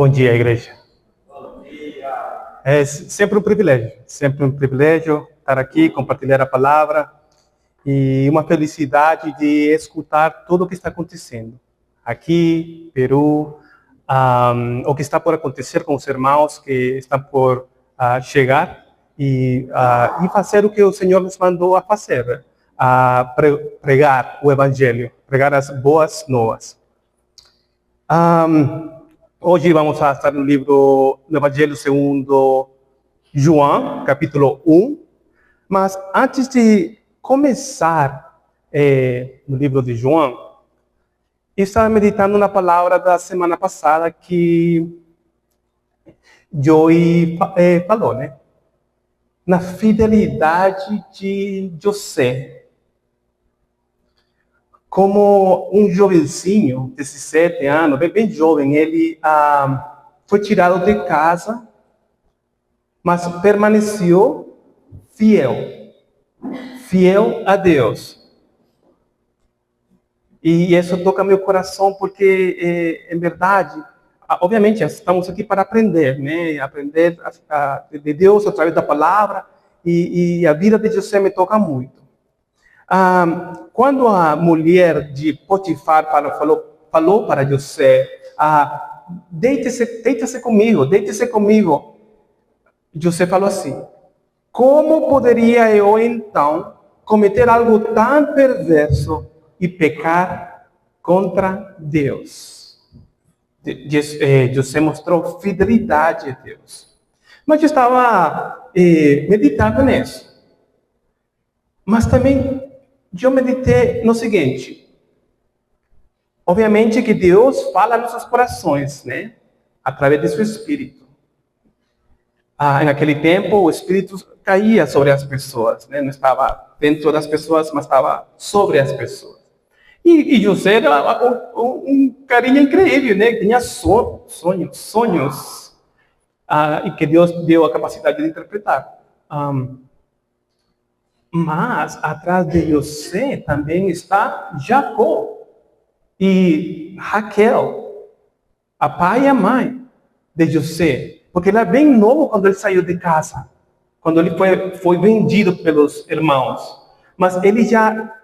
Bom dia, igreja. É sempre um privilégio estar aqui, compartilhar a palavra e uma felicidade de escutar tudo o que está acontecendo aqui, Peru, o que está por acontecer com os irmãos que estão por chegar e fazer o que o Senhor nos mandou a fazer, pregar o Evangelho, pregar as boas novas. Hoje vamos a estar no livro do Evangelho segundo João, capítulo 1. Mas antes de começar no livro de João, eu estava meditando na palavra da semana passada que Joey falou, né? Na fidelidade de José. Como um jovencinho, 17 anos, bem jovem, ele foi tirado de casa, mas permaneceu fiel a Deus. E isso toca meu coração, porque, em verdade, obviamente, estamos aqui para aprender, né? Aprender de Deus através da palavra, e a vida de José me toca muito. Quando a mulher de Potifar falou para José, deite-se comigo, José falou assim: como poderia eu então cometer algo tão perverso e pecar contra Deus? José mostrou fidelidade a Deus. Mas eu estava meditando nisso. Mas também eu meditei no seguinte: obviamente que Deus fala nos nossos corações, né? Através de seu Espírito. Naquele tempo, o Espírito caía sobre as pessoas, né? Não estava dentro das pessoas, mas estava sobre as pessoas. E José era um carinha incrível, né? Tinha sonhos, e que Deus deu a capacidade de interpretar. Mas atrás de José também está Jacó e Raquel, a pai e a mãe de José, porque ele era bem novo quando ele saiu de casa, quando ele foi vendido pelos irmãos. Mas ele já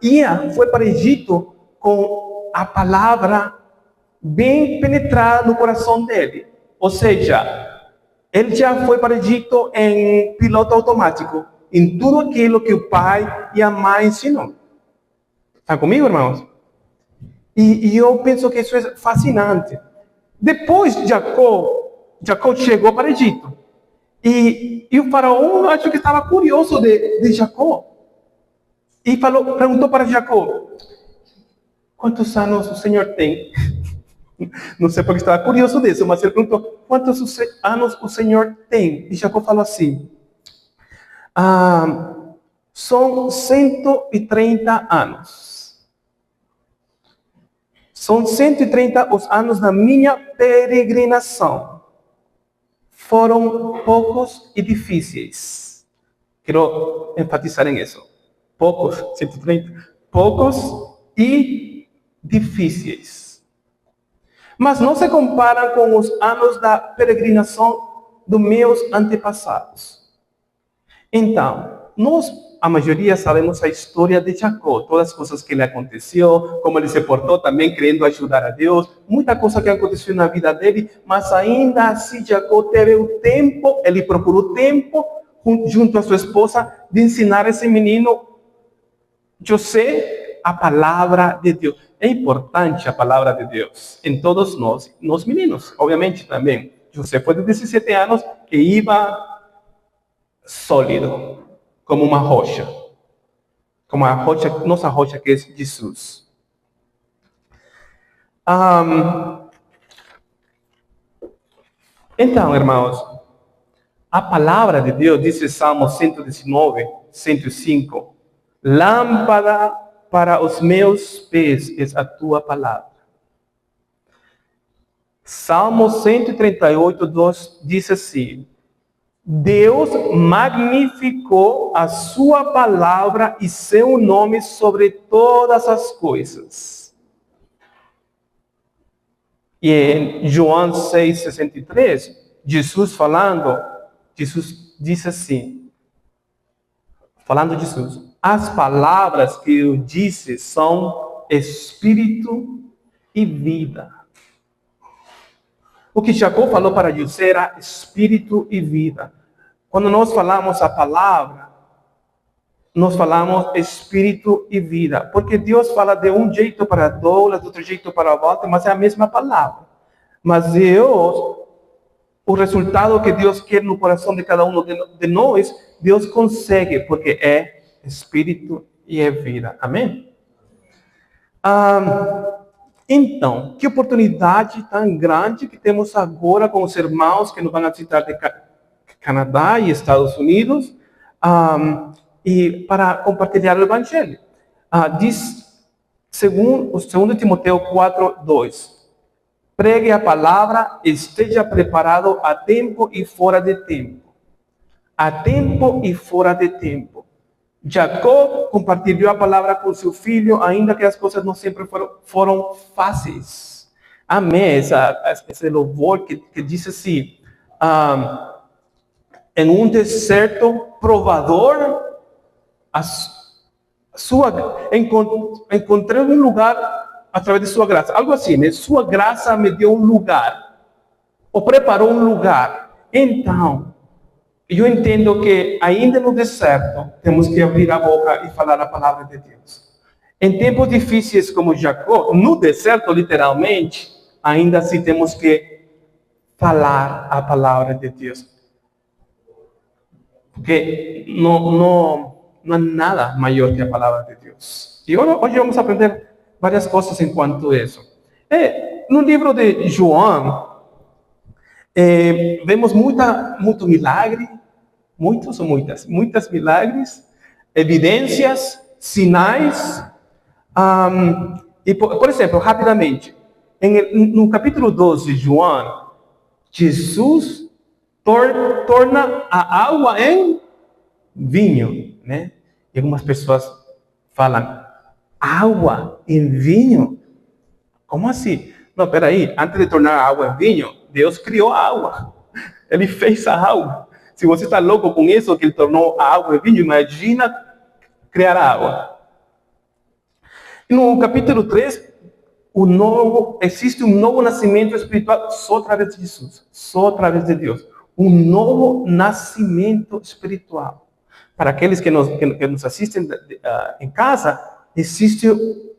foi para o Egito com a palavra bem penetrada no coração dele. Ou seja, ele já foi para o Egito em piloto automático, em tudo aquilo que o pai e a mãe ensinam. Está comigo, irmãos? E eu penso que isso é fascinante. Depois, Jacó chegou para o Egito. E o faraó, acho que estava curioso de Jacó. E perguntou para Jacó: quantos anos o Senhor tem? Não sei porque estava curioso disso, mas ele perguntou: quantos anos o Senhor tem? E Jacó falou assim: são 130 anos. São 130 os anos da minha peregrinação. Foram poucos e difíceis. Quero enfatizar em isso. Poucos, 130. Poucos e difíceis. Mas não se comparam com os anos da peregrinação dos meus antepassados. Então, a maioria sabemos a história de Jacó, todas as coisas que lhe aconteceu, como ele se portou também querendo ajudar a Deus, muita coisa que aconteceu na vida dele, mas ainda assim Jacó teve o tempo, ele procurou tempo, junto a sua esposa, de ensinar esse menino, José, a palavra de Deus. É importante a palavra de Deus em todos nós meninos, obviamente também. José foi de 17 anos que ia sólido, como uma rocha. Como a rocha, nossa rocha que é Jesus. Então, irmãos, a palavra de Deus diz em Salmo 119, 105, lâmpada para os meus pés é a tua palavra. Salmo 138, 2 diz assim: Deus magnificou a sua palavra e seu nome sobre todas as coisas. E em João 6,63, Jesus disse assim, falando de Jesus, as palavras que eu disse são espírito e vida. O que Jacó falou para José era espírito e vida. Quando nós falamos a palavra, nós falamos espírito e vida. Porque Deus fala de um jeito para Douglas, de outro jeito para a volta, mas é a mesma palavra. Mas Deus, o resultado que Deus quer no coração de cada um de nós, Deus consegue, porque é espírito e é vida. Amém? Então, que oportunidade tão grande que temos agora com os irmãos que nos vão visitar de Canadá e Estados Unidos, e para compartilhar o Evangelho. Diz, segundo 2 Timoteo 4:2, pregue a palavra, esteja preparado a tempo e fora de tempo. A tempo e fora de tempo. Jacó compartilhou a palavra com seu filho, ainda que as coisas não sempre foram fáceis. Amém. Esse louvor que diz assim, em um deserto provador, encontrei um lugar através de sua graça. Algo assim, né? Sua graça me deu um lugar, ou preparou um lugar. Então, eu entendo que ainda no deserto, temos que abrir a boca e falar a palavra de Deus. Em tempos difíceis como Jacó, no deserto, literalmente, ainda assim temos que falar a palavra de Deus. Porque não há nada maior que a palavra de Deus. E hoje vamos aprender várias coisas enquanto isso. No livro de João, vemos muito milagre, muitos ou muitas milagres, evidências, sinais. E por exemplo, rapidamente, no capítulo 12 de João, Jesus torna a água em vinho, né? E algumas pessoas falam, água em vinho? Como assim? Não, peraí, antes de tornar a água em vinho, Deus criou a água. Ele fez a água. Se você está louco com isso, que ele tornou a água em vinho, imagina criar a água. No capítulo 3, existe um novo nascimento espiritual só através de Jesus, só através de Deus. Um novo nascimento espiritual. Para aqueles que nos assistem em casa, existe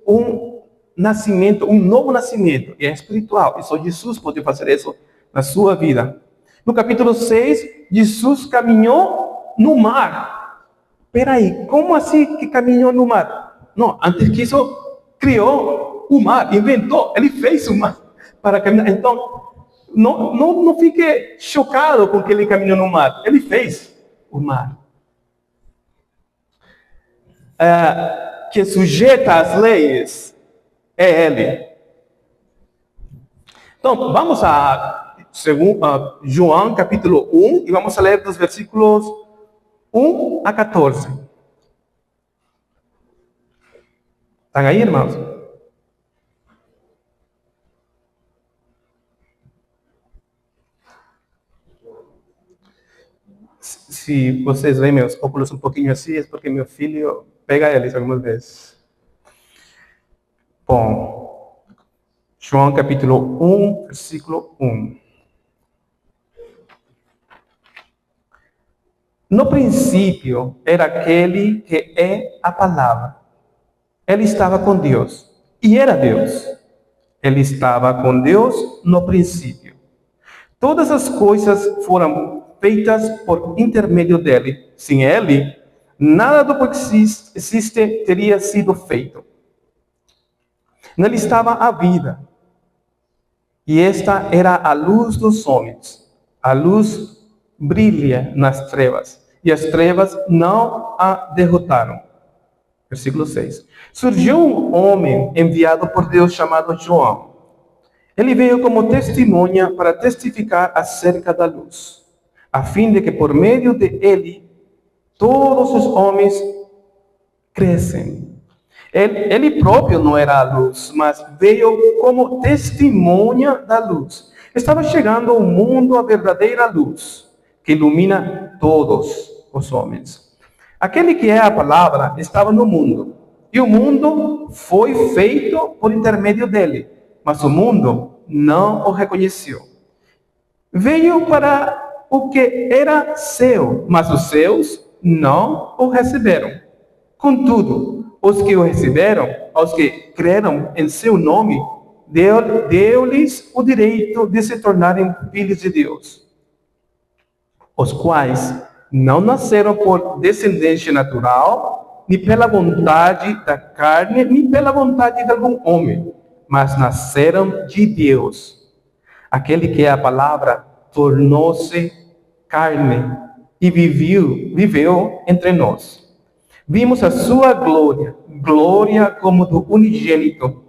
um nascimento, um novo nascimento, e é espiritual. E só Jesus pode fazer isso na sua vida. No capítulo 6, Jesus caminhou no mar. Peraí, como assim que caminhou no mar? Não, antes que isso, criou o mar, inventou, ele fez o mar para caminhar. Então, não fique chocado com que ele caminhou no mar. Ele fez o mar. Que sujeita às leis é ele. Então, vamos a João capítulo 1 e vamos a ler dos versículos 1 a 14. ¿Están aí, irmãos? Se vocês veem meus óculos um pouquinho assim, é porque meu filho pega eles algumas vezes. Bom, João capítulo 1, versículo 1. No princípio era aquele que é a palavra. Ele estava com Deus e era Deus. Ele estava com Deus no princípio. Todas as coisas foram feitas por intermédio dele. Sem ele, nada do que existe teria sido feito. Nele estava a vida. E esta era a luz dos homens. A luz brilha nas trevas. E as trevas não a derrotaram. Versículo 6. Surgiu um homem enviado por Deus chamado João. Ele veio como testemunha para testificar acerca da luz, a fim de que por meio de ele todos os homens crescem. Ele próprio não era a luz, mas veio como testemunha da luz. Estava chegando ao mundo a verdadeira luz, que ilumina todos os homens. Aquele que é a palavra estava no mundo, e o mundo foi feito por intermédio dele, mas o mundo não o reconheceu. Veio para o que era seu, mas os seus não o receberam. Contudo, os que o receberam, aos que creram em seu nome, deu-lhes o direito de se tornarem filhos de Deus, os quais não nasceram por descendência natural, nem pela vontade da carne, nem pela vontade de algum homem, mas nasceram de Deus. Aquele que é a palavra tornou-se carne e viveu entre nós. Vimos a sua glória, glória como do unigênito,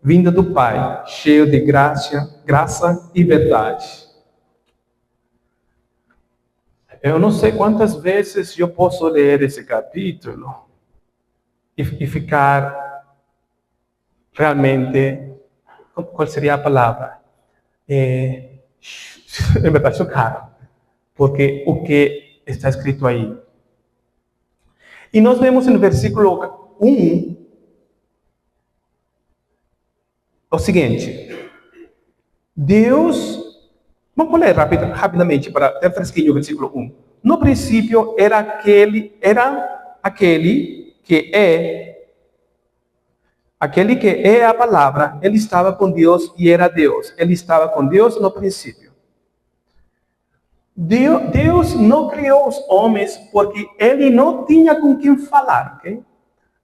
vinda do Pai, cheio de graça e verdade. Eu não sei quantas vezes eu posso ler esse capítulo e ficar realmente, qual seria a palavra? Em verdade, chocado, porque o que está escrito aí. E nós vemos no versículo 1 o seguinte: Deus, vamos ler rapidamente para ter fresquinho o versículo 1. No princípio era aquele que é a palavra. Ele estava com Deus e era Deus. Ele estava com Deus no princípio. Deus não criou os homens porque ele não tinha com quem falar, ok?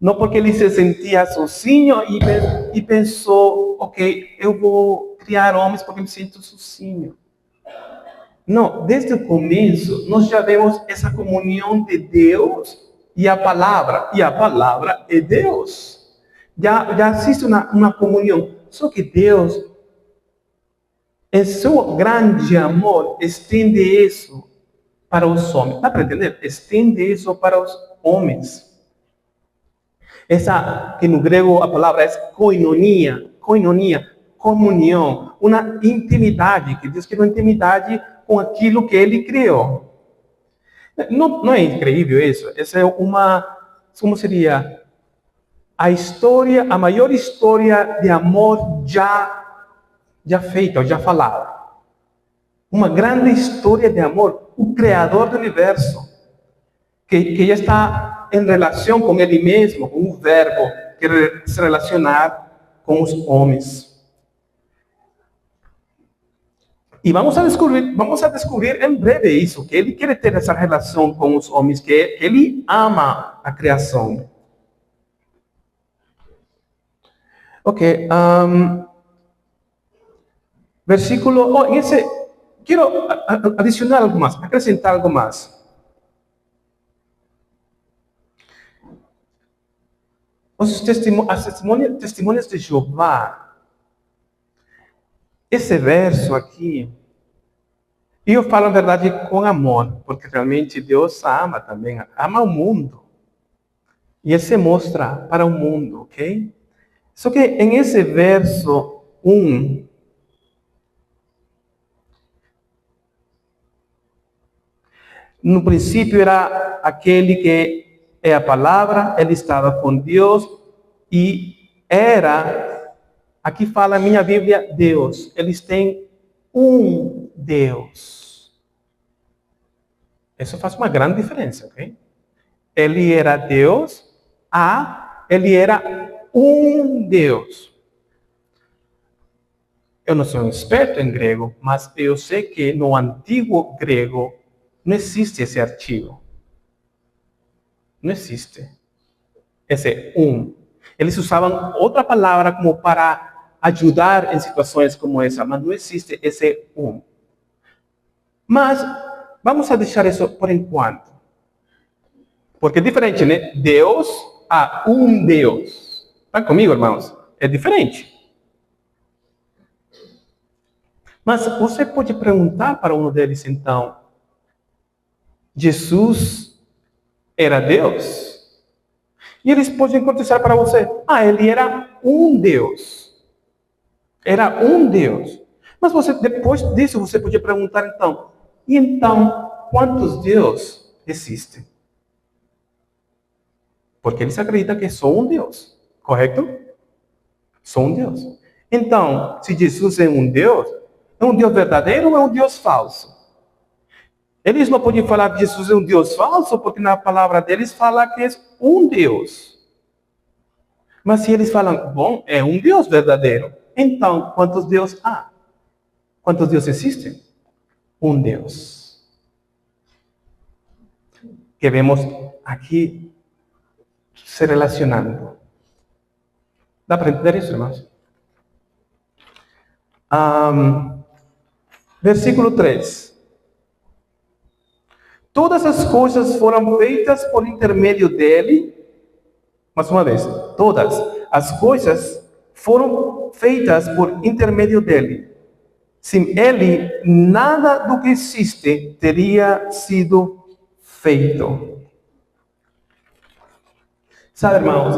Não porque ele se sentia sozinho e pensou, ok, eu vou criar homens porque me sinto sozinho. Não, desde o começo, nós já vemos essa comunhão de Deus e a palavra é Deus. Já existe uma comunhão. Só que Deus, em seu grande amor, estende isso para os homens. Dá para entender? Estende isso para os homens. Essa, que no grego a palavra é koinonia, comunhão, uma intimidade, que diz que é uma intimidade com aquilo que ele criou. Não é incrível isso? Essa é como seria? A maior história de amor já feita, já falada. Uma grande história de amor, o Criador do universo, que já está em relação com ele mesmo, com o verbo, que se relacionar com os homens. E vamos a descobrir em breve isso, que ele quer ter essa relação com os homens, que ele ama a criação. Ok, versículo, quiero adicionar algo más, acrescentar algo más. Os testemunhas de Jeová, esse verso aqui, eu falo a verdade com amor, porque realmente Deus ama também, ama o mundo. E Ele se mostra para o mundo, ok? Só que em esse verso 1, no princípio era aquele que é a palavra, ele estava com Deus e era, aqui fala a minha Bíblia, Deus. Eles têm um Deus. Isso faz uma grande diferença, ok? Ele era Deus, ele era um Deus. Eu não sou um experto em grego, mas eu sei que no antigo grego não existe esse artigo. Não existe. Esse um. Eles usavam outra palavra como para ajudar em situações como essa, mas não existe esse um. Mas vamos a deixar isso por enquanto. Porque é diferente, né? Deus a um Deus. Está comigo, irmãos? É diferente. Mas você pode perguntar para um deles, então, Jesus era Deus? E eles podem contestar para você: ele era um Deus. Era um Deus. Mas depois disso, você podia perguntar então, quantos deuses existem? Porque eles acreditam que é só um Deus, correto? Só um Deus. Então, se Jesus é um Deus verdadeiro ou é um Deus falso? Eles não podem falar que Jesus é um Deus falso, porque na palavra deles fala que é um Deus. Mas se eles falam, bom, é um Deus verdadeiro, então quantos deuses há? Quantos deuses existem? Um Deus. Que vemos aqui se relacionando. Dá para entender isso, irmãos? Versículo 3. Todas as coisas foram feitas por intermédio dele. Mais uma vez, todas as coisas foram feitas por intermédio dele. Sem ele, nada do que existe teria sido feito. Sabe, irmãos,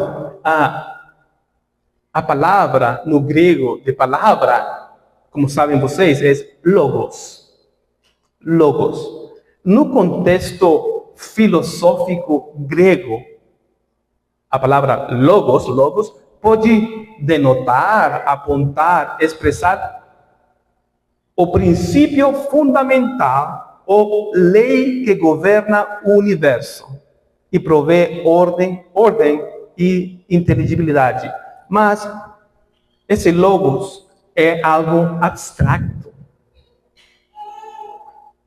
a palavra no grego de palavra, como sabem vocês, é logos. Logos. No contexto filosófico grego, a palavra logos, pode denotar, apontar, expressar o princípio fundamental ou lei que governa o universo e provê ordem e inteligibilidade. Mas esse logos é algo abstrato.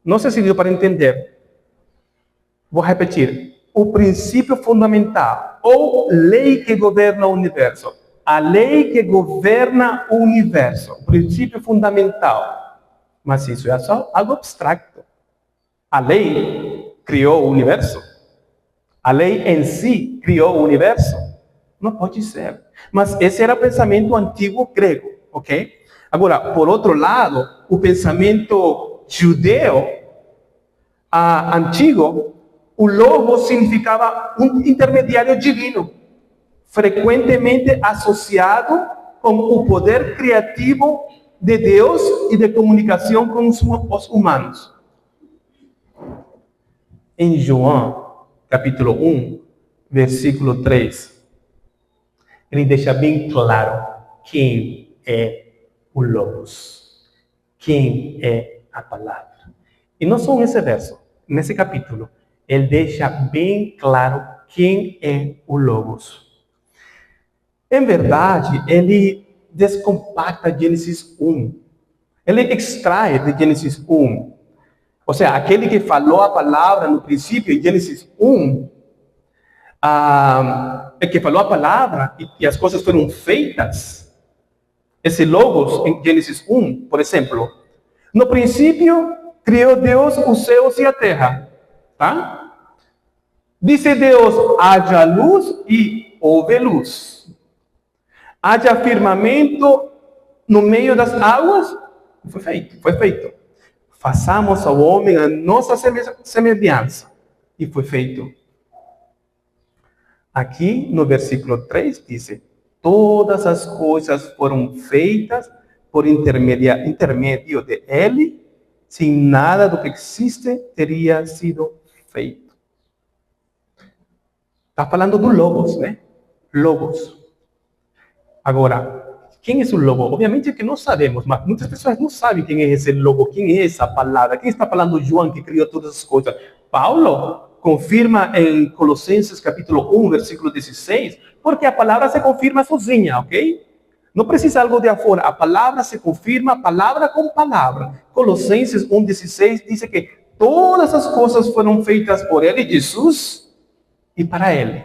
Não sei se deu para entender. Vou repetir. O princípio fundamental ou lei que governa o universo. A lei que governa o universo. O princípio fundamental. Mas isso é só algo abstracto. A lei criou o universo. A lei em si criou o universo. Não pode ser. Mas esse era o pensamento antigo grego, ok? Agora, por outro lado, o pensamento judeu antigo, o logo significava um intermediário divino, frequentemente associado com o poder criativo de Deus e de comunicação com os humanos. Em João, capítulo 1, versículo 3, ele deixa bem claro quem é o Logos, quem é a palavra. E não só nesse verso, nesse capítulo, ele deixa bem claro quem é o Logos. Em verdade, ele descompacta Gênesis 1. Ele extrai de Gênesis 1. Ou seja, aquele que falou a palavra no princípio, em Gênesis 1, que falou a palavra e as coisas foram feitas. Esse Logos, em Gênesis 1, por exemplo, no princípio, criou Deus os céus e a terra. Tá? Disse Deus, haja luz e houve luz. Haja firmamento no meio das águas. Foi feito. Façamos ao homem a nossa semelhança. E foi feito. Aqui no versículo 3 diz, todas as coisas foram feitas por intermédio de ele, sem nada do que existe teria sido feito. Está falando do Logos, né? Logos. Agora, quem é o Logo? Obviamente que não sabemos, mas muitas pessoas não sabem quem é esse Logo, quem é essa palavra. Quem está falando? João, que criou todas as coisas. Paulo confirma em Colossenses capítulo 1, versículo 16, porque a palavra se confirma sozinha, ok? Não precisa algo de afora. A palavra se confirma, palavra com palavra. Colossenses 1,16 diz que todas as coisas foram feitas por ele, Jesus, e para ele.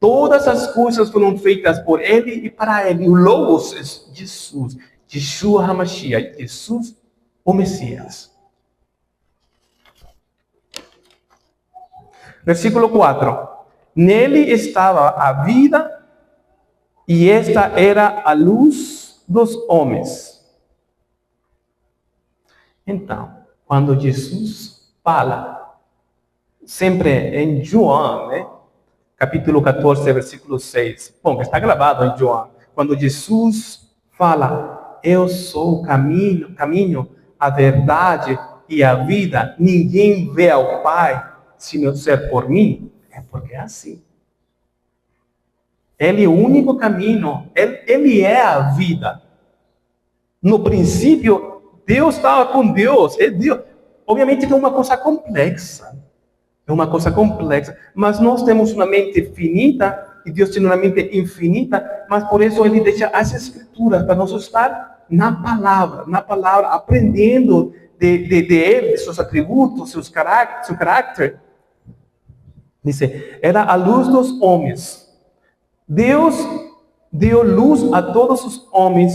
Todas as coisas foram feitas por ele e para ele. O Logos é Jesus. Yeshua HaMashiach. Jesus, o Messias. Versículo 4. Nele estava a vida e esta era a luz dos homens. Então, quando Jesus fala, sempre em João, né? capítulo 14, versículo 6. Bom, está gravado em João. Quando Jesus fala, eu sou o caminho, a verdade e a vida. Ninguém vê ao Pai se não ser por mim. É porque é assim. Ele é o único caminho. Ele é a vida. No princípio, Deus estava com Deus. É Deus. Obviamente que é uma coisa complexa. É uma coisa complexa. Mas nós temos uma mente finita e Deus tem uma mente infinita. Mas por isso Ele deixa as Escrituras para nós estar na palavra, aprendendo de Ele, de seus atributos, seu caráter. Dice, era a luz dos homens. Deus deu luz a todos os homens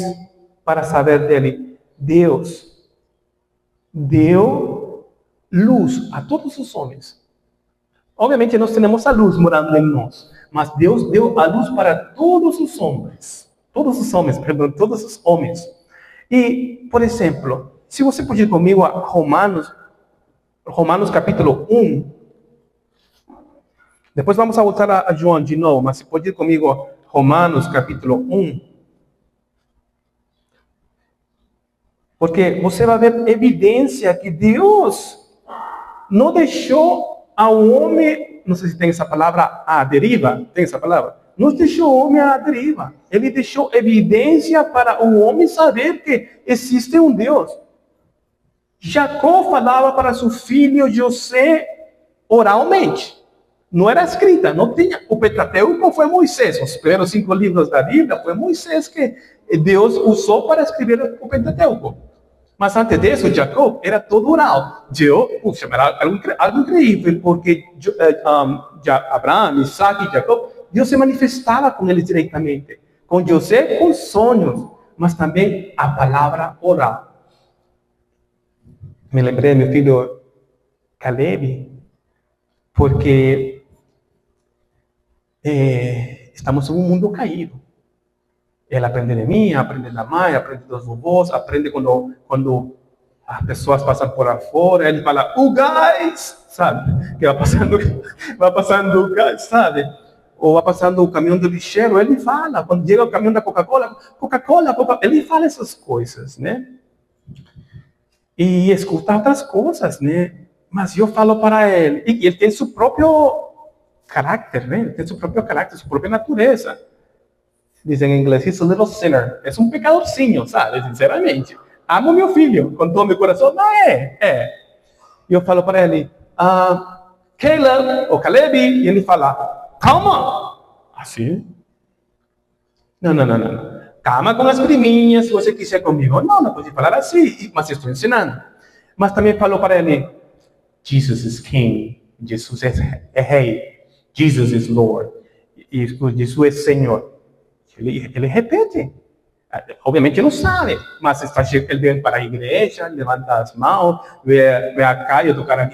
para saber dele. Deus deu luz a todos os homens. Obviamente nós temos a luz morando em nós, mas Deus deu a luz para todos os homens. Todos os homens, perdão, todos os homens. E, por exemplo, se você pode ir comigo a Romanos capítulo 1. Depois vamos a voltar a João de novo, mas se pode ir comigo a Romanos capítulo 1. Porque você vai ver evidência que Deus não deixou ao homem, não sei se tem essa palavra, à deriva, tem essa palavra? Não deixou o homem à deriva. Ele deixou evidência para o homem saber que existe um Deus. Jacó falava para seu filho José oralmente. Não era escrita, não tinha. O Pentateuco foi Moisés. Os primeiros 5 livros da Bíblia foi Moisés que Deus usou para escrever o Pentateuco. Mas antes disso, Jacó era todo oral. Era algo incrível, porque Abraão, Isaac e Jacó, Deus se manifestava com eles diretamente. Com José, com sonhos, mas também a palavra oral. Me lembrei do meu filho Caleb, porque estamos em um mundo caído. Ele aprende de mim, aprende da mãe, aprende dos vovôs, aprende quando as pessoas passam por fora, ele fala, o gás, sabe? Que vai passando o gás, sabe? Ou vai passando o caminhão do lixeiro, ele fala. Quando chega o caminhão da Coca-Cola, ele fala essas coisas, né? E escuta outras coisas, né? Mas eu falo para ele, e ele tem seu próprio caráter, né? Ele tem seu próprio caráter, sua própria natureza. Dizem em inglês, he's a little sinner. É um pecadorzinho, sabe? Sinceramente. Amo meu filho com todo meu coração. Não é. E eu falo para ele, Caleb, ou Caleb, e ele fala, calma. Assim? Não. Calma com as priminhas, se você quiser comigo. Não pode falar assim, mas estou ensinando. Mas também falou para ele, Jesus is King. Jesus é Rei. Jesus is Lord. E Jesus é Senhor. Ele repete. Obviamente não sabe, mas ele vem para a igreja, levanta as mãos, vem a Caio tocar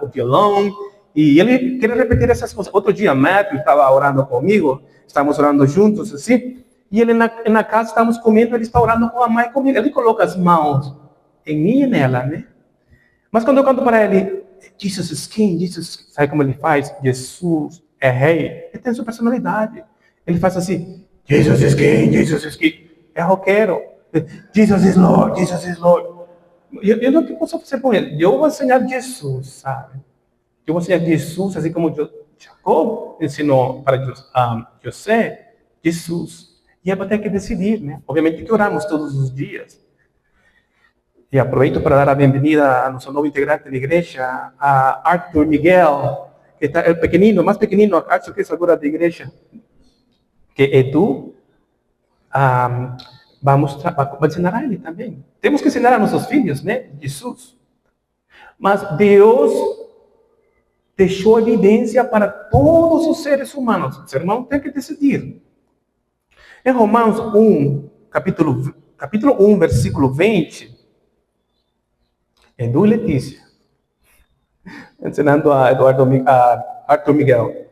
o violão, e ele quer repetir essas coisas. Outro dia, Matthew estava orando comigo, estávamos orando juntos, assim, e ele na casa, estávamos comendo, ele está orando com a mãe comigo. Ele coloca as mãos em mim e nela, né? Mas quando eu canto para ele, Jesus is King, Jesus, sabe como ele faz? Jesus é Rei. Ele tem sua personalidade. Ele faz assim, Jesus is King, Jesus is King. É roqueiro. Jesus is Lord, Jesus is Lord. Eu não posso fazer com ele. Eu vou ensinar Jesus, sabe? Eu vou ensinar Jesus, assim como Jacó ensinou para José, Jesus. E ele vai ter que decidir, né? Obviamente que oramos todos os dias. E aproveito para dar a bem-vinda a nosso novo integrante da igreja, a Arthur Miguel, que está el pequenino, mais pequenino, acho que é agora da igreja, que Edu vai ensinar a ele também. Temos que ensinar a nossos filhos, né? Jesus. Mas Deus deixou evidência para todos os seres humanos. O ser humano tem que decidir. Em Romanos 1, capítulo 1, versículo 20, Edu e Letícia, ensinando a Arthur Miguel.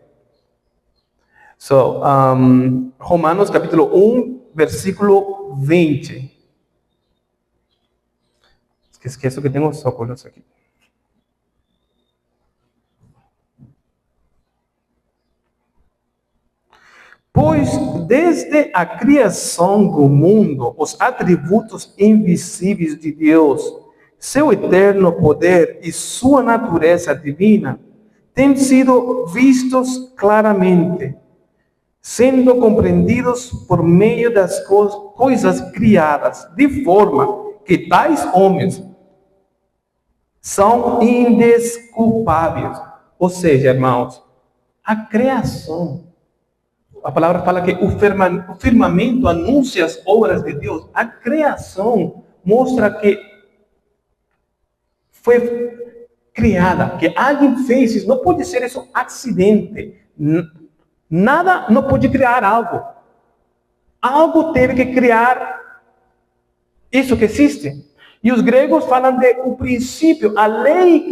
So, Romanos capítulo 1, versículo 20. Esqueço que tenho os óculos aqui. . Pois desde a criação do mundo, os atributos invisíveis de Deus, seu eterno poder e sua natureza divina, têm sido vistos claramente, sendo compreendidos por meio das coisas criadas, de forma que tais homens são indesculpáveis. Ou seja, irmãos, a criação, a palavra fala que o firmamento anuncia as obras de Deus. A criação mostra que foi criada, que alguém fez isso. Não pode ser isso acidente. Nada não pode criar algo. Algo teve que criar isso que existe. E os gregos falam de o princípio, a lei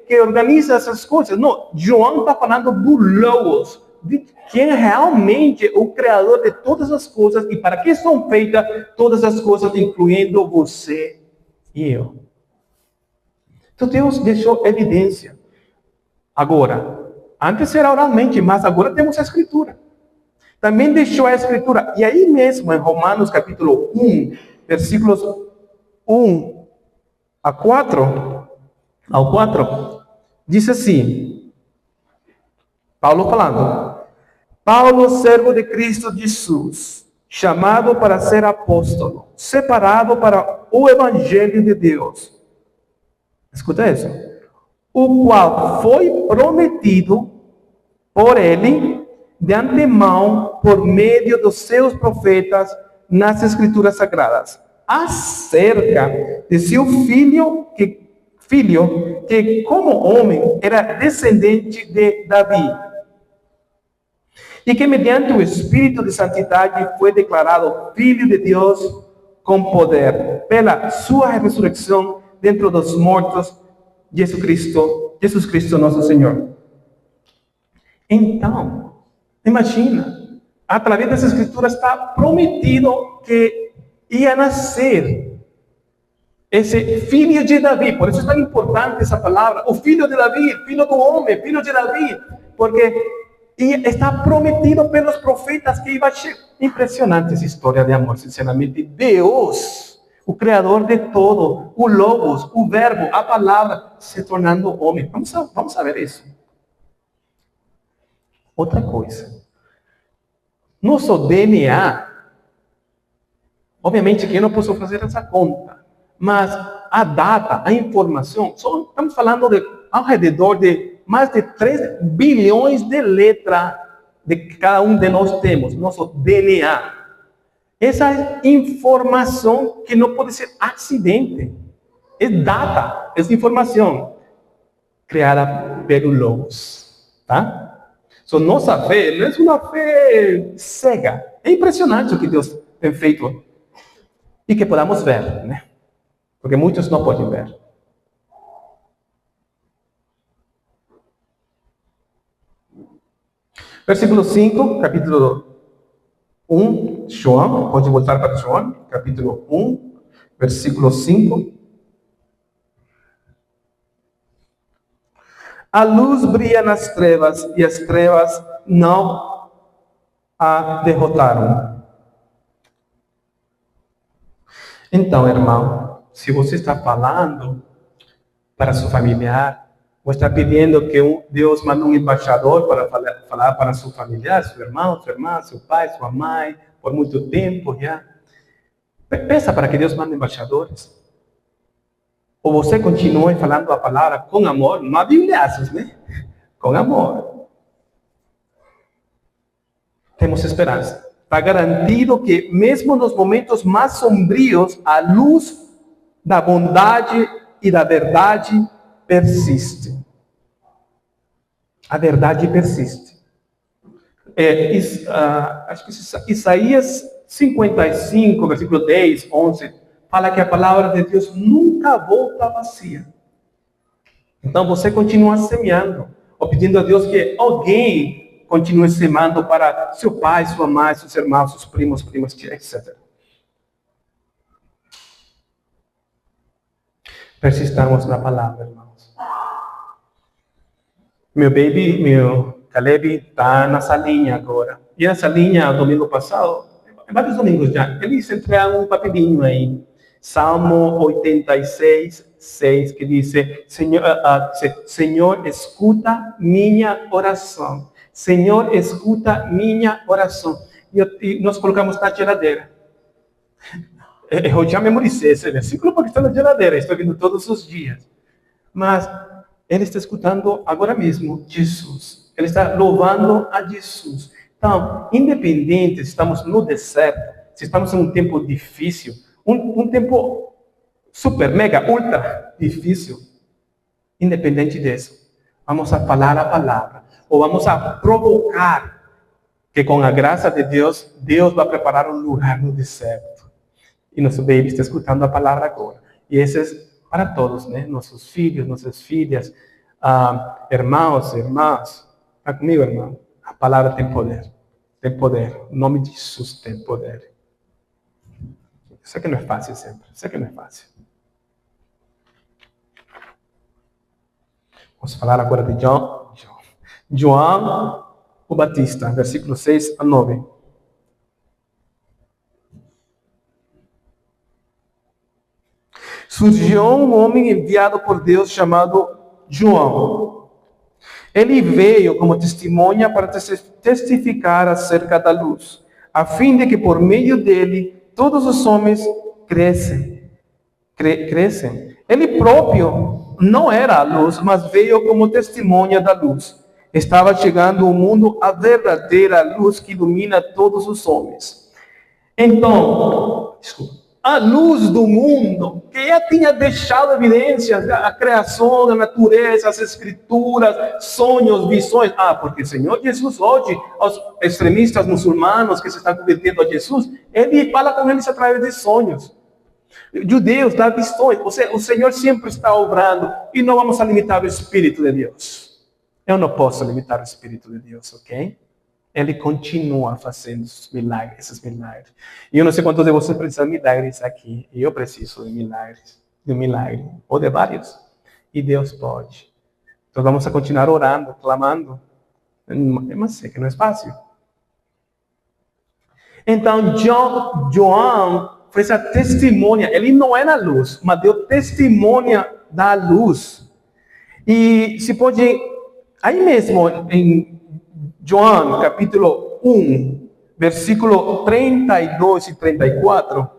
que organiza essas coisas. Não, João está falando do Logos, de quem é realmente o criador de todas as coisas e para que são feitas todas as coisas, incluindo você e eu. Então Deus deixou evidência. Agora, antes era oralmente, mas agora temos a Escritura. Também deixou a Escritura. E aí mesmo, em Romanos capítulo 1, versículos 1 ao 4, diz assim, Paulo falando, Paulo, servo de Cristo Jesus, chamado para ser apóstolo, separado para o Evangelho de Deus. Escuta isso. O qual foi prometido por ele de antemão por meio dos seus profetas nas Escrituras Sagradas, acerca de seu filho que como homem era descendente de Davi, e que mediante o Espírito de Santidade foi declarado Filho de Deus com poder, pela sua ressurreição dentro dos mortos, Jesus Cristo nosso Senhor. Então, imagina, através das Escrituras está prometido que ia nascer esse filho de Davi. Por isso é tão importante essa palavra, o filho de Davi, filho do homem, filho de Davi, porque está prometido pelos profetas que ia chegar. Impressionante essa história de amor, sinceramente. Deus, o Criador de todo, o Logos, o Verbo, a palavra, se tornando homem. Vamos ver isso. Outra coisa. Nosso DNA, obviamente que eu não posso fazer essa conta, mas a data, a informação, estamos falando de ao redor de mais de 3 bilhões de letras de que cada um de nós temos, nosso DNA. Essa informação que não pode ser acidente. É data, é informação criada pelo Logos. Tá? Nossa fé não é uma fé cega. É impressionante o que Deus tem feito. E que podamos ver, né? Porque muitos não podem ver. Versículo 5, capítulo 1, João, pode voltar para João, capítulo 1, versículo 5. A luz brilha nas trevas e as trevas não a derrotaram. Então, irmão, se você está falando para seu familiar, ou está pedindo que Deus mande um embaixador para falar para seu familiar, seu irmão, sua irmã, seu pai, sua mãe, por muito tempo já. Peça para que Deus mande embaixadores. Ou você continue falando a palavra com amor, não há bibliaços, né? Com amor. Temos esperança. Está garantido que mesmo nos momentos mais sombrios, a luz da bondade e da verdade persiste. A verdade persiste. Acho que Isaías 55, versículo 10, 11, fala que a palavra de Deus nunca volta vazia. Então você continua semeando, ou pedindo a Deus que alguém continue semeando para seu pai, sua mãe, seus irmãos, seus primos, primas, tias, etc. Persistamos na palavra, irmãos. Meu Caleb está na salinha agora. e nessa linha, domingo passado, vários domingos já, eles entregaram um papelinho aí, Salmo 86, 6, que diz, Senhor, escuta minha oração. Senhor, escuta minha oração. E nós colocamos na geladeira. Eu já memorizei esse versículo porque está na geladeira, estou vendo todos os dias. Mas ele está escutando agora mesmo Jesus. Ele está louvando a Jesus. Então, independente se estamos no deserto, se estamos em um tempo difícil, um tempo super, mega, ultra difícil, independente disso, vamos a falar a palavra, ou vamos a provocar que com a graça de Deus, Deus vai preparar um lugar no deserto. E nosso baby está escutando a palavra agora. E esse é para todos, né? Nossos filhos, nossas filhas, irmãos, irmãs. Está comigo, irmão? A palavra tem poder. Tem poder. O nome de Jesus tem poder. Sei que não é fácil sempre. Sei que não é fácil. Vamos falar agora de João o Batista, versículo 6 a 9. Surgiu um homem enviado por Deus chamado João. Ele veio como testemunha para testificar acerca da luz, a fim de que por meio dele todos os homens crescem. Ele próprio não era a luz, mas veio como testemunha da luz. Estava chegando ao mundo a verdadeira luz que ilumina todos os homens. Então, a luz do mundo, que já tinha deixado evidências, a criação, a natureza, as escrituras, sonhos, visões. Porque o Senhor Jesus hoje, os extremistas muçulmanos que se estão convertendo a Jesus, ele fala com eles através de sonhos. Judeus dá visões. O Senhor sempre está obrando e não vamos limitar o Espírito de Deus. Eu não posso limitar o Espírito de Deus, ok? Ele continua fazendo esses milagres. E eu não sei quantos de vocês precisam de milagres aqui. E eu preciso de milagres. De um milagre. Ou de vários. E Deus pode. Então vamos a continuar orando, clamando. Mas sei que não é fácil. Então, João fez a testemunha. Ele não era luz, mas deu testemunha da luz. E se pode... Aí mesmo, em João, capítulo 1, versículo 32 e 34.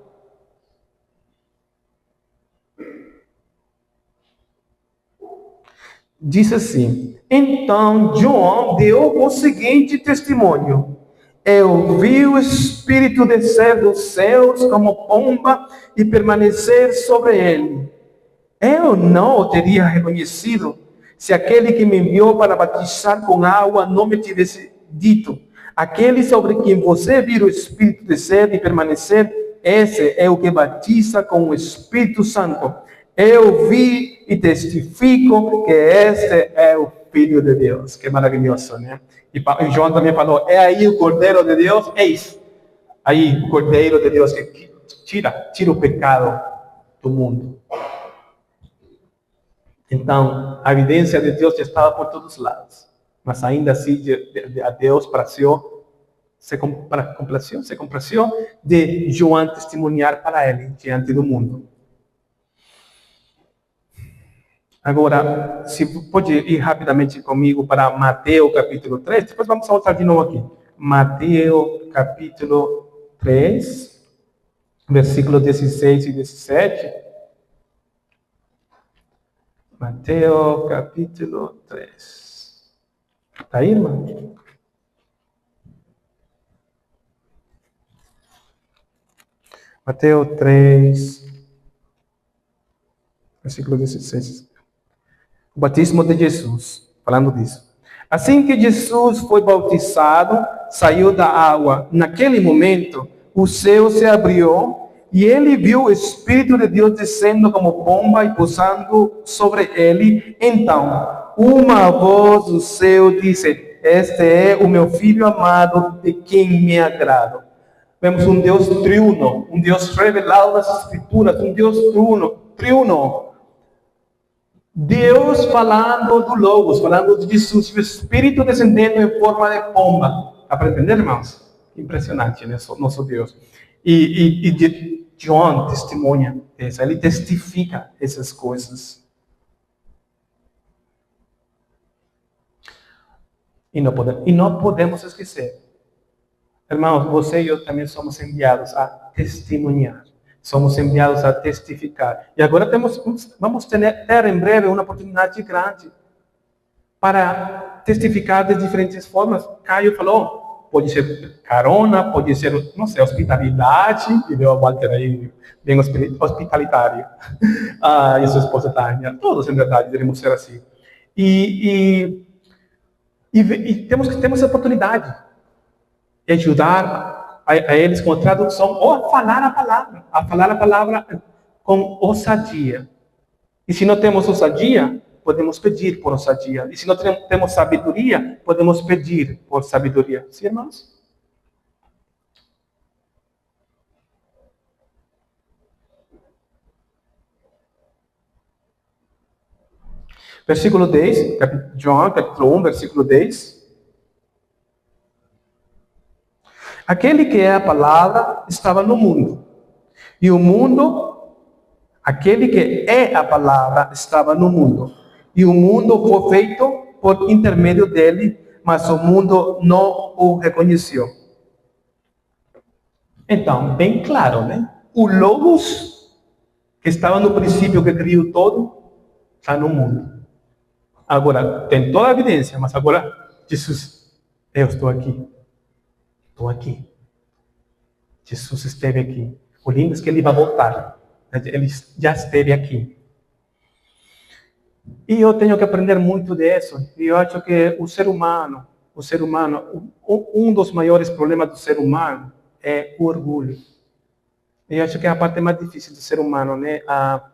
Diz assim: Então João deu o seguinte testemunho: Eu vi o Espírito descer dos céus como pomba e permanecer sobre ele. Eu não o teria reconhecido se aquele que me enviou para batizar com água não me tivesse dito: aquele sobre quem você vira o Espírito descer e permanecer, esse é o que batiza com o Espírito Santo. Eu vi e testifico que este é o Filho de Deus. Que maravilhoso, né? E João também falou: é aí o Cordeiro de Deus, eis aí o Cordeiro de Deus que tira o pecado do mundo. Então, a evidência de Deus já estava por todos os lados. Mas ainda assim, a Deus se complaceu de João testemunhar para ele diante do mundo. Agora, se pode ir rapidamente comigo para Mateus capítulo 3, depois vamos voltar de novo aqui. Mateus capítulo 3, versículos 16 e 17. Mateus capítulo 3. Está aí, irmão? Mateus 3, versículo 16. O batismo de Jesus, falando disso. Assim que Jesus foi bautizado, saiu da água. Naquele momento, o céu se abriu e ele viu o Espírito de Deus descendo como pomba e pousando sobre ele. Então, uma voz do céu disse: Este é o meu Filho amado, de quem me agrado. Vemos um Deus triuno, um Deus revelado nas Escrituras, um Deus triuno. Deus falando do Logos, falando de Jesus, o Espírito descendendo em forma de pomba. Dá para entender, irmãos? Impressionante, né? Nosso Deus. E João testemunha isso, ele testifica essas coisas. E não podemos esquecer. Irmãos, você e eu também somos enviados a testemunhar. Somos enviados a testificar. E agora vamos ter em breve uma oportunidade grande para testificar de diferentes formas. Caio falou, pode ser carona, pode ser, não sei, hospitalidade. E deu a Walter aí, bem hospitalitário. E sua esposa Tânia. Todos, em verdade, devemos ser assim. E temos a oportunidade de ajudar a eles com a tradução ou a falar a palavra com ousadia. E se não temos ousadia, podemos pedir por ousadia. E se não temos sabedoria, podemos pedir por sabedoria. Sim, irmãos? Versículo 10, João, capítulo 1, versículo 10. Aquele que é a palavra estava no mundo. E o mundo, aquele que é a palavra estava no mundo. E o mundo foi feito por intermédio dele, mas o mundo não o reconheceu. Então, bem claro, né? O Logos, que estava no princípio, que criou todo, está no mundo. Agora, tem toda a evidência, mas agora, Jesus, eu estou aqui. Estou aqui. Jesus esteve aqui. O lindo é que ele vai voltar. Ele já esteve aqui. E eu tenho que aprender muito disso. E eu acho que o ser humano, um dos maiores problemas do ser humano é o orgulho. E eu acho que é a parte mais difícil do ser humano, né? A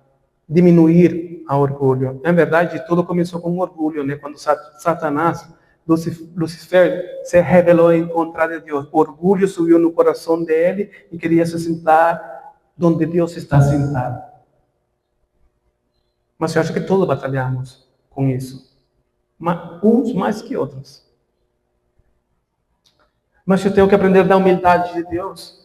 diminuir o orgulho. Na verdade, tudo começou com o orgulho, né? Quando Satanás, Lucifer, se rebelou em contra de Deus. O orgulho subiu no coração dele e queria se sentar onde Deus está sentado. Mas eu acho que todos batalhamos com isso. Uns mais que outros. Mas eu tenho que aprender da humildade de Deus.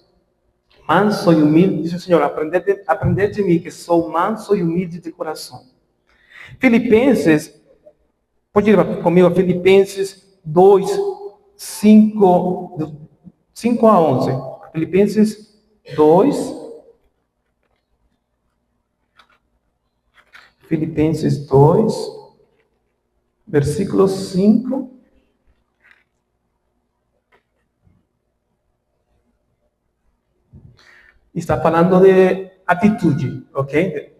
Manso e humilde, diz o Senhor, aprender de mim, que sou manso e humilde de coração. Filipenses, pode ir comigo a Filipenses 2, 5 a 11. Filipenses 2, Filipenses 2, versículo 5. Está falando de atitude, ok?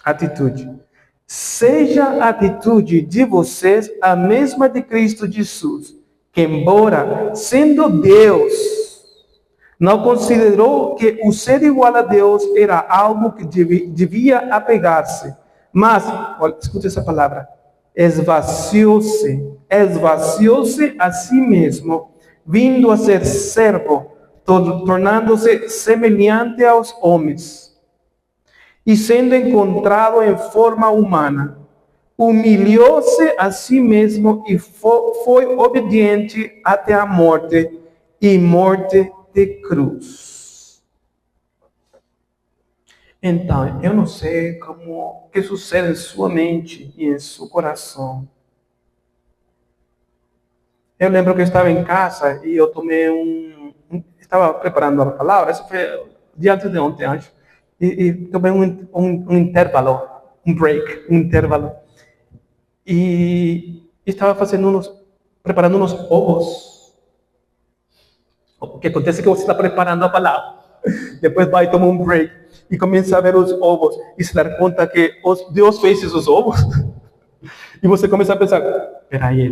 Atitude. Seja a atitude de vocês a mesma de Cristo Jesus, que embora sendo Deus, não considerou que o ser igual a Deus era algo que devia apegar-se, mas, olha, escute essa palavra, esvaziou-se a si mesmo, vindo a ser servo, tornando-se semelhante aos homens. E sendo encontrado em forma humana, humilhou-se a si mesmo e foi obediente até a morte, e morte de cruz. Então, eu não sei o que sucede em sua mente e em seu coração. Eu lembro que eu estava em casa e eu tomei estava preparando a palavra, isso foi dia antes de ontem, acho, e tomei um intervalo, um break, um intervalo, e estava preparando uns ovos. O que acontece é que você está preparando a palavra, depois vai tomar um break, e começa a ver os ovos, e se dar conta que Deus fez esses ovos, e você começa a pensar, peraí,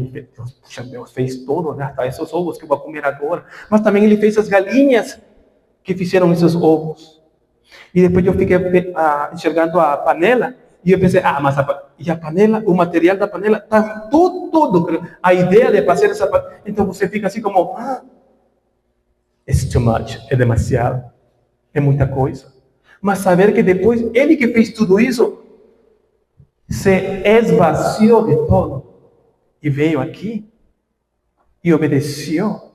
Deus fez tudo, né? Tá, esses ovos que eu vou comer agora. Mas também ele fez as galinhas que fizeram esses ovos. E depois eu fiquei enxergando a panela, e eu pensei, mas a panela, o material da panela, está tudo. A ideia de fazer essa panela. Então você fica assim como, it's too much, é demasiado, é muita coisa. Mas saber que depois, ele que fez tudo isso, se esvaziou de todo e veio aqui e obedeceu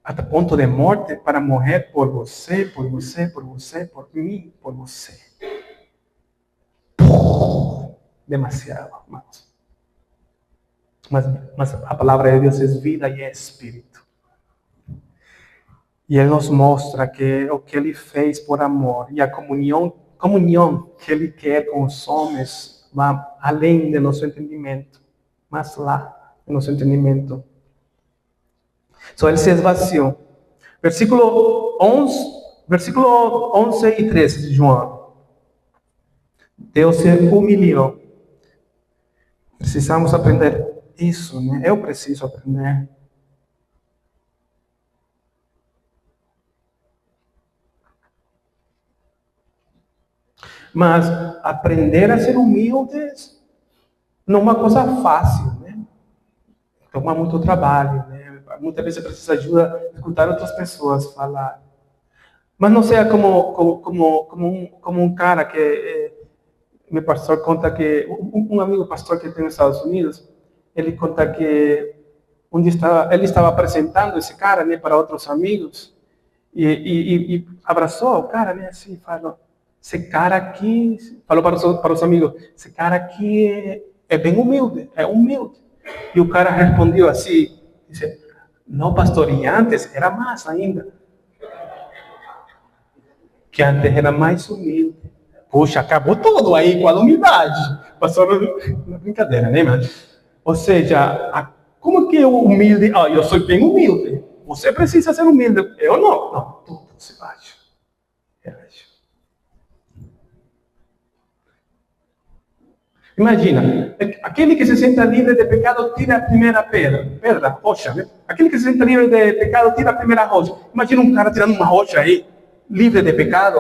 até ponto de morte para morrer por você, por você, por você, por mim, por você. Demasiado, irmãos. Mas a palavra de Deus é vida e é espírito. E Ele nos mostra que o que Ele fez por amor e a comunhão que Ele quer com os homens vai além do nosso entendimento, mais lá do nosso entendimento. Ele se esvaziou. Versículo 11 e 13 de João. Deus se humilhou. Precisamos aprender isso, né? Eu preciso aprender. Mas aprender a ser humilde não é uma coisa fácil, né? Toma muito trabalho, né? Muitas vezes você precisa de ajuda de escutar outras pessoas falar. Mas não seja como um cara que meu pastor conta que um amigo pastor que tem nos Estados Unidos, ele conta que ele estava apresentando esse cara, né, para outros amigos e abraçou o cara, né, assim, falou: esse cara aqui, falou para os amigos, esse cara aqui é bem humilde, é humilde. E o cara respondeu assim, disse: não, pastor, e antes era mais ainda. Que antes era mais humilde. Poxa, acabou tudo aí com a humildade. Pastor, não é brincadeira, né, mano? Ou seja, como que eu humilde? Eu sou bem humilde. Você precisa ser humilde. Eu não. Não, tudo se baixa. Imagina, aquele que se senta livre de pecado tira a primeira pedra, rocha, né? Aquele que se senta livre de pecado tira a primeira rocha. Imagina um cara tirando uma rocha aí, livre de pecado.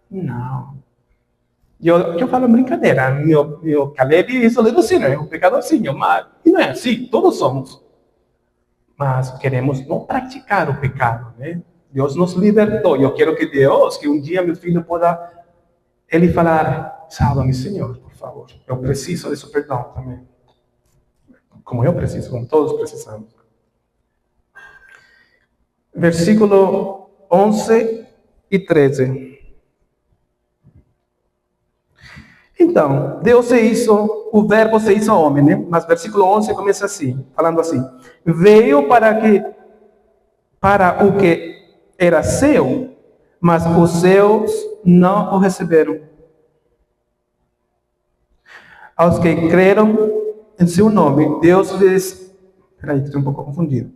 Não. Eu falo brincadeira, meu Caleb isso Luciano é um pecadorzinho, mas não é assim, todos somos. Mas queremos não praticar o pecado, né? Deus nos libertou. Eu quero que Deus, que um dia meu filho possa, ele falar: salva-me, Senhor, por favor. Eu preciso desse perdão também. Como eu preciso, como todos precisamos. Versículo 11 e 13. Então, Deus se hizo, o verbo se hizo homem, né? Mas versículo 11 começa assim, falando assim: veio para o que era seu, mas os seus não o receberam. Aos que creram em seu nome, Deus lhes... Peraí, estou um pouco confundido.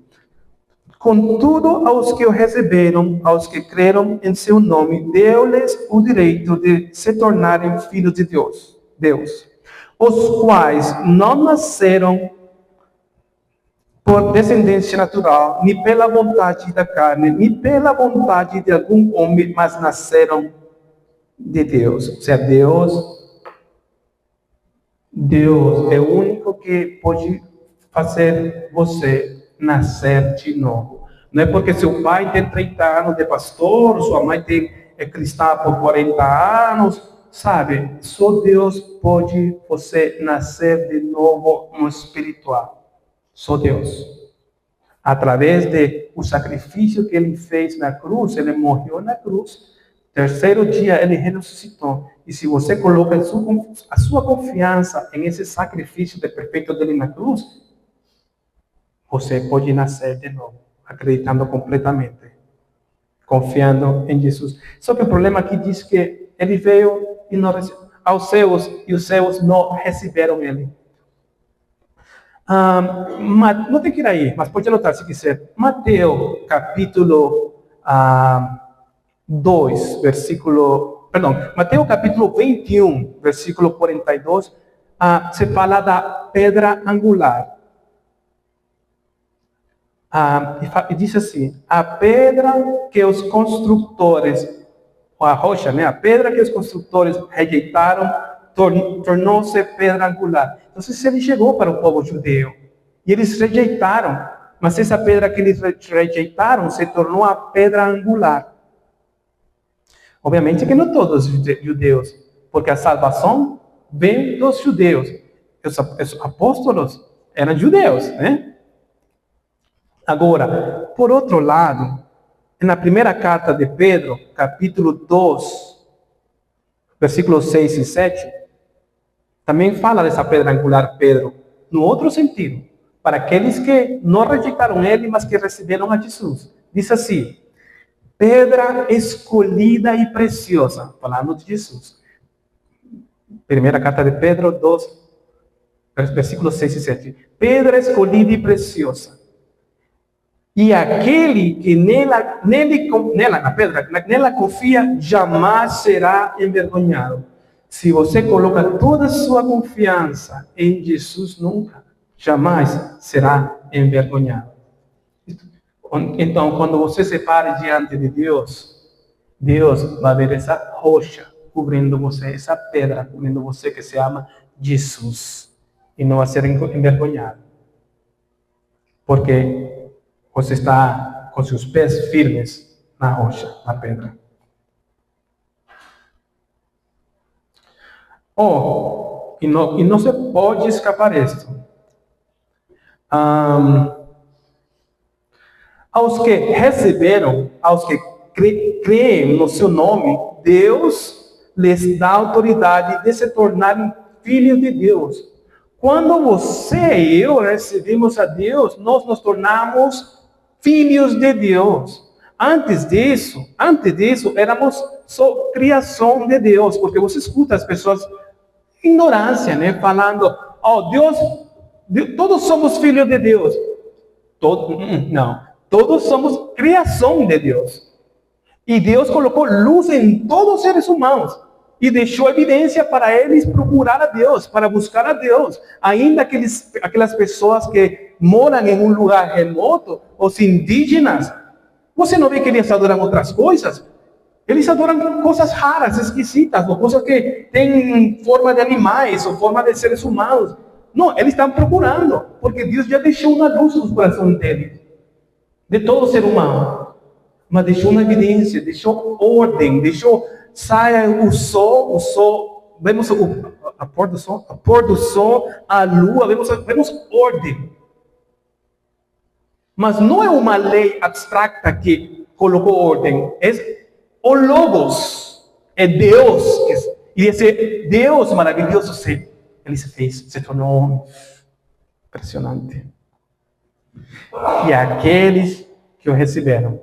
Contudo, aos que o receberam, aos que creram em seu nome, deu-lhes o direito de se tornarem filhos de Deus, os quais não nasceram por descendência natural, nem pela vontade da carne, nem pela vontade de algum homem, mas nasceram de Deus. Ou seja, Deus é o único que pode fazer você nascer de novo. Não é porque seu pai tem 30 anos de pastor, sua mãe é cristã por 40 anos, sabe? Só Deus pode você nascer de novo no espiritual. Só Deus. Através do sacrifício que Ele fez na cruz, Ele morreu na cruz. Terceiro dia Ele ressuscitou. E se você coloca a sua confiança em esse sacrifício perfeito dele na cruz, você pode nascer de novo, acreditando completamente, confiando em Jesus. Só que o problema aqui diz que ele veio e não aos seus, e os seus não receberam ele. Não tem que ir aí, mas pode anotar se quiser. Mateus capítulo 2, Mateus capítulo 21, versículo 42, se fala da pedra angular. E diz assim: a pedra que os construtores, ou a rocha, né? A pedra que os construtores rejeitaram, tornou-se pedra angular. Então, ele chegou para o povo judeu, e eles rejeitaram, mas essa pedra que eles rejeitaram se tornou a pedra angular. Obviamente que não todos os judeus, porque a salvação vem dos judeus. Os apóstolos eram judeus, né? Agora, por outro lado, na primeira carta de Pedro, capítulo 2, versículos 6 e 7, também fala dessa pedra angular, Pedro, no outro sentido, para aqueles que não rejeitaram ele, mas que receberam a Jesus. Diz assim: pedra escolhida e preciosa, falando de Jesus. Primeira carta de Pedro 2, versículos 6 e 7. Pedra escolhida e preciosa. E aquele que nela na pedra, nela confia, jamais será envergonhado. Se você coloca toda a sua confiança em Jesus, nunca, jamais será envergonhado. Então, quando você se para diante de Deus, Deus vai ver essa rocha cobrindo você, essa pedra cobrindo você que se chama Jesus. E não vai ser envergonhado. Porque você está com seus pés firmes na rocha, na pedra. E não se pode escapar disso. Aos que receberam, aos que creem no seu nome, Deus lhes dá autoridade de se tornarem filhos de Deus. Quando você e eu recebemos a Deus, nós nos tornamos filhos de Deus. Antes disso, éramos só criação de Deus, porque você escuta as pessoas, ignorância, né? Falando, Deus, todos somos filhos de Deus. Todos somos criação de Deus. E Deus colocou luz em todos os seres humanos. E deixou evidência para eles procurar a Deus, para buscar a Deus. Ainda aquelas pessoas que moram em um lugar remoto, os indígenas, você não vê que eles adoram outras coisas? Eles adoram coisas raras, esquisitas, ou coisas que têm forma de animais, ou forma de seres humanos. Não, eles estão procurando, porque Deus já deixou uma luz no coração deles, de todo ser humano. Mas deixou uma evidência, deixou ordem, sai o sol, vemos a pôr do sol, a lua, vemos ordem. Mas não é uma lei abstrata que colocou ordem, é o Logos, é Deus. E esse Deus maravilhoso, ele se tornou homem. Impressionante. E aqueles que o receberam,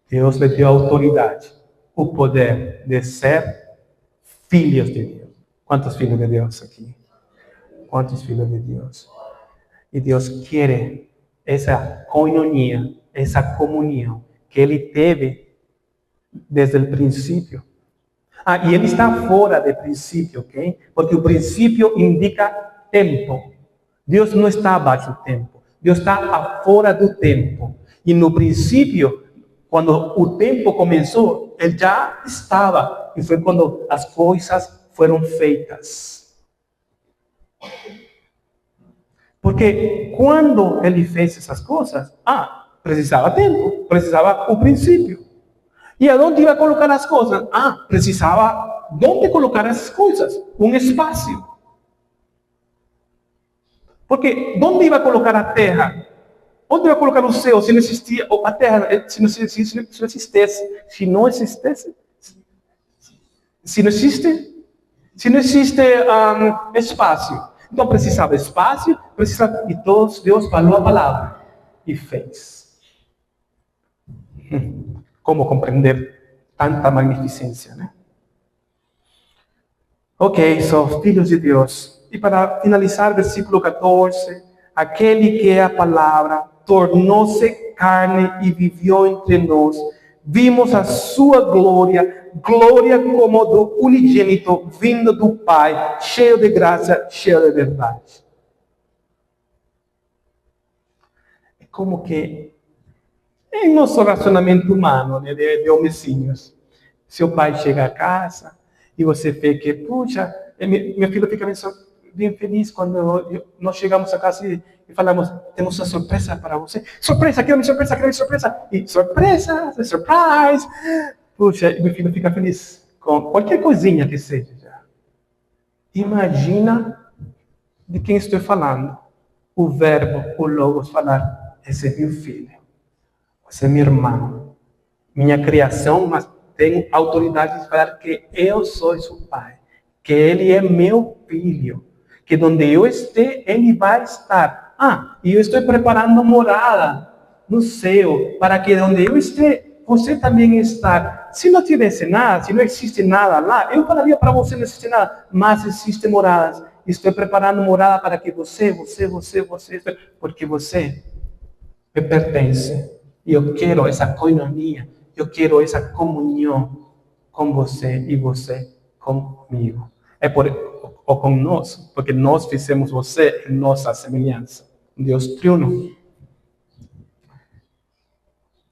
Deus lhe deu a autoridade, o poder de ser filhos de Deus. Quantos filhos de Deus aqui? Quantos filhos de Deus? E Deus quer essa coinonia, essa comunhão que Ele teve desde o princípio. E Ele está fora do princípio, ok? Porque o princípio indica tempo. Deus não está abaixo do tempo. Deus está fora do tempo. E no princípio, quando o tempo começou, Ele já estava. E foi quando as coisas foram feitas. Porque quando Ele fez essas coisas, precisava tempo, precisava o princípio. E aonde ia colocar as coisas? Precisava onde colocar as coisas? Um espaço. Porque onde ia colocar a terra? Onde ia colocar o céu se não existia a terra, se não existisse? Se não existe espaço. Então precisava espaço, e Deus falou a palavra e fez. Como compreender tanta magnificência, né? Ok, são filhos de Deus. E para finalizar, versículo 14, aquele que é a palavra tornou-se carne e viveu entre nós. Vimos a sua glória como do unigênito vindo do Pai, cheio de graça, cheio de verdade. É como que em nosso relacionamento humano, né, de homenzinhos, seu pai chega a casa e você vê que, puxa, meu filho fica bem feliz quando nós chegamos a casa e falamos, temos uma surpresa para você. Surpresa, quero surpresa. E surpresa, surprise. Puxa, meu filho fica feliz com qualquer coisinha que seja. Imagina de quem estou falando. o verbo, o logos, falar: esse é meu filho, esse é meu irmão, minha criação, mas tenho autoridade de falar que eu sou seu pai, que ele é meu filho, que onde eu esteja, ele vai estar. E eu estou preparando morada no céu, para que onde eu esteja, você também está. Se não tivesse nada, se não existe nada lá, eu falaria para você: não existe nada, mas existem moradas. Estou preparando morada para que você, porque você me pertence. E eu quero essa coinonia, eu quero essa comunhão com você e você comigo. Ou com nós, porque nós fizemos você em nossa semelhança. Deus triuno.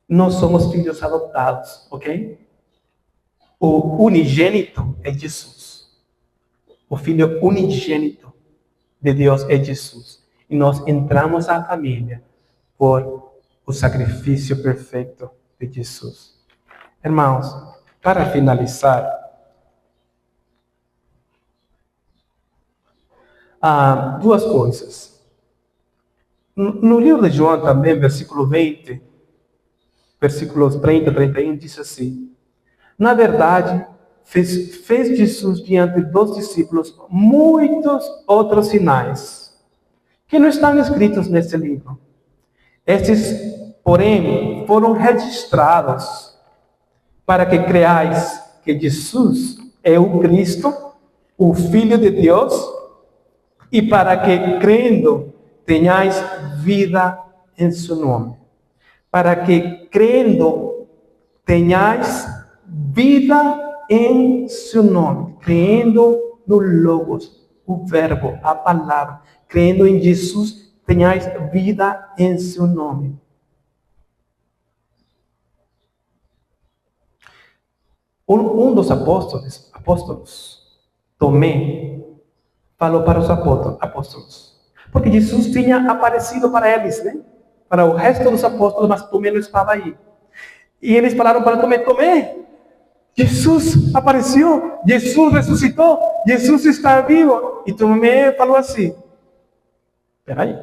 Nós somos filhos adotados, ok? O unigênito é Jesus. O filho unigênito de Deus é Jesus. E nós entramos na família por o sacrifício perfeito de Jesus. Irmãos, para finalizar, duas coisas. No livro de João também, versículo 20, versículos 30 e 31, diz assim: na verdade, fez Jesus diante dos discípulos muitos outros sinais, que não estão escritos nesse livro. Estes, porém, foram registrados para que creais que Jesus é o Cristo, o Filho de Deus, e para que, crendo, tenhais vida em seu nome. Para que, crendo, tenhais vida em seu nome. Crendo no Logos, o Verbo, a palavra. Crendo em Jesus, tenhais vida em seu nome. Um dos apóstolos, Tomé, falou para os apóstolos. Porque Jesus tinha aparecido para eles, né? Para o resto dos apóstolos, mas Tomé não estava aí. E eles falaram para Tomé: Tomé, Jesus apareceu, Jesus ressuscitou, Jesus está vivo. E Tomé falou assim: espera aí.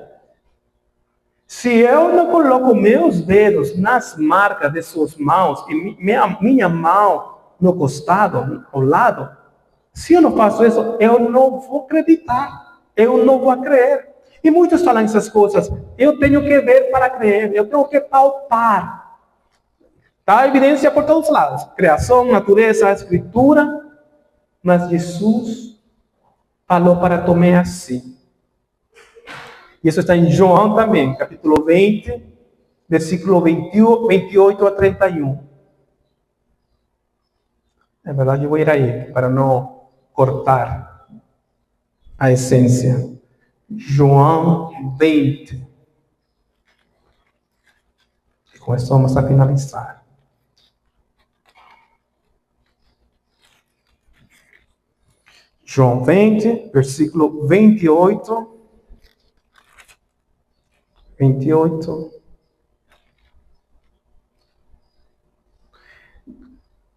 Se eu não coloco meus dedos nas marcas de suas mãos e minha mão no costado, ao lado, se eu não faço isso, eu não vou acreditar, eu não vou crer. E muitos falam essas coisas: eu tenho que ver para crer, eu tenho que palpar. Está a evidência por todos os lados: criação, natureza, escritura. Mas Jesus falou para Tomé assim. E isso está em João também, capítulo 20, versículo 28 a 31. Na verdade, eu vou ir aí, para não cortar a essência. João 20. E com isso vamos a finalizar. João 20, versículo 28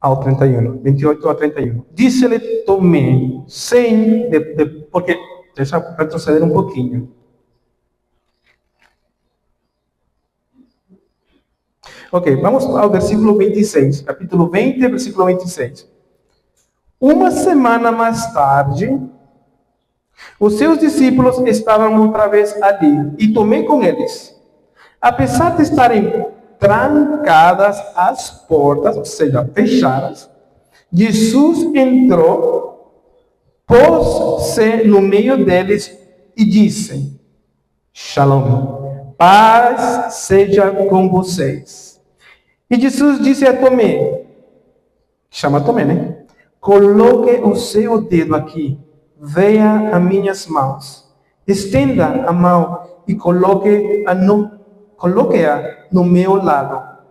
ao 31. 28 a 31. Disse-lhe Tomé, porque deixa eu retroceder um pouquinho. Ok, vamos ao versículo 26. Capítulo 20, versículo 26. Uma semana mais tarde, os seus discípulos estavam outra vez ali, e Tomé com eles. Apesar de estarem trancadas as portas, ou seja, fechadas, Jesus entrou, pôs-se no meio deles e disse: Shalom, paz seja com vocês. E Jesus disse a Tomé, chama Tomé, né? Coloque o seu dedo aqui, veja as minhas mãos. Estenda a mão e coloque-a no meu lado.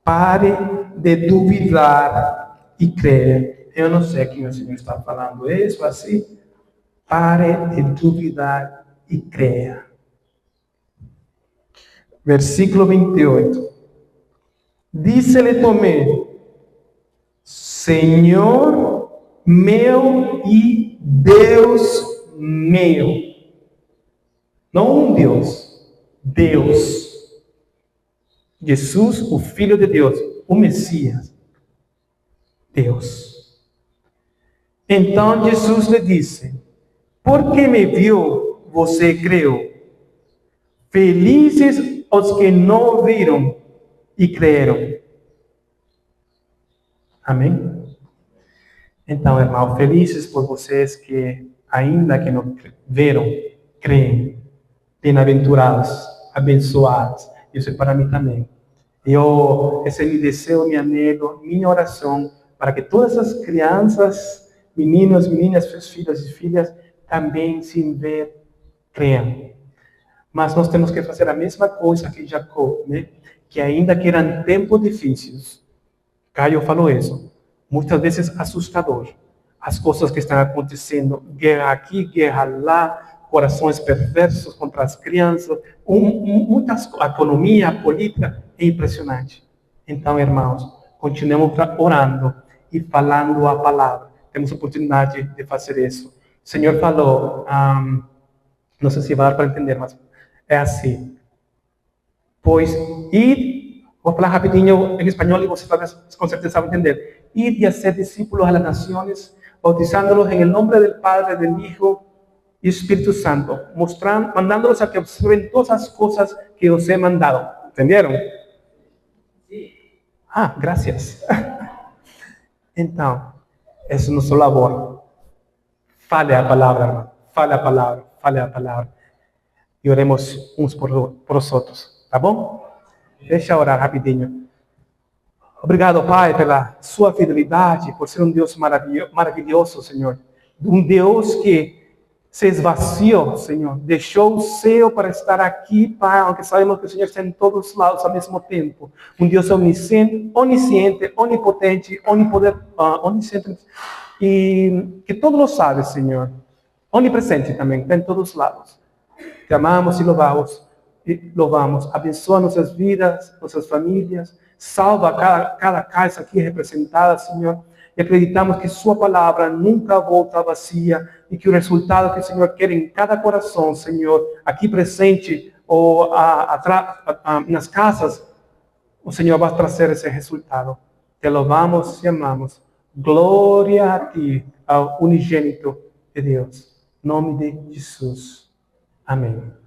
Pare de duvidar e crer. Eu não sei quem o Senhor está falando isso assim. Pare de duvidar e creia. Versículo 28. Disse-lhe Tomé: Senhor meu e Deus meu. Não um Deus. Deus. Jesus, o Filho de Deus, o Messias. Deus. Então Jesus lhe disse: porque me viu, você creu. Felizes os que não viram e creram. Amém? Então, irmão, felizes por vocês que, ainda que não viram, creem. Bem-aventurados, abençoados. Isso é para mim também. Esse é meu desejo, meu anelo, minha oração, para que todas as crianças, meninos, meninas, seus filhos e filhas, também, sem ver, creiam. Mas nós temos que fazer a mesma coisa que Jacó, né? Que ainda que eram tempos difíceis, Caio falou isso, muitas vezes assustador, as coisas que estão acontecendo, guerra aqui, guerra lá, corações perversos contra as crianças, muitas, a economia, a política, é impressionante. Então, irmãos, continuemos orando e falando a palavra. Temos a oportunidade de fazer isso. O Senhor falou, não sei se vai dar para entender, mas é assim. Pois, vou falar rapidinho em espanhol e você talvez com certeza vai entender. Ir y hacer discípulos a las naciones, bautizándolos en el nombre del Padre, del Hijo y Espíritu Santo, mandándolos a que observen todas las cosas que os he mandado. ¿Entendieron? Sí. Gracias. Então, essa é nossa labor. Fale a palavra, irmão. Fale a palavra, fale a palavra. E oremos uns por os outros, tá bom? Deixa eu orar rapidinho. Obrigado, Pai, pela sua fidelidade, por ser um Deus maravilhoso, Senhor. Um Deus que se esvaziou, Senhor. Deixou o céu para estar aqui, Pai, aunque sabemos que o Senhor está em todos os lados ao mesmo tempo. Um Deus onisciente, onipotente, onisciente, e que todo lo sabe, Senhor. Onipresente também, está em todos os lados. Te amamos e louvamos. Abençoa nossas vidas, nossas famílias. Salva cada casa aqui representada, Senhor. E acreditamos que sua palavra nunca volta vazia e que o resultado que o Senhor quer em cada coração, Senhor, aqui presente ou nas casas, o Senhor vai trazer esse resultado. Te louvamos e amamos. Glória a Ti, ao unigênito de Deus. Em nome de Jesus. Amém.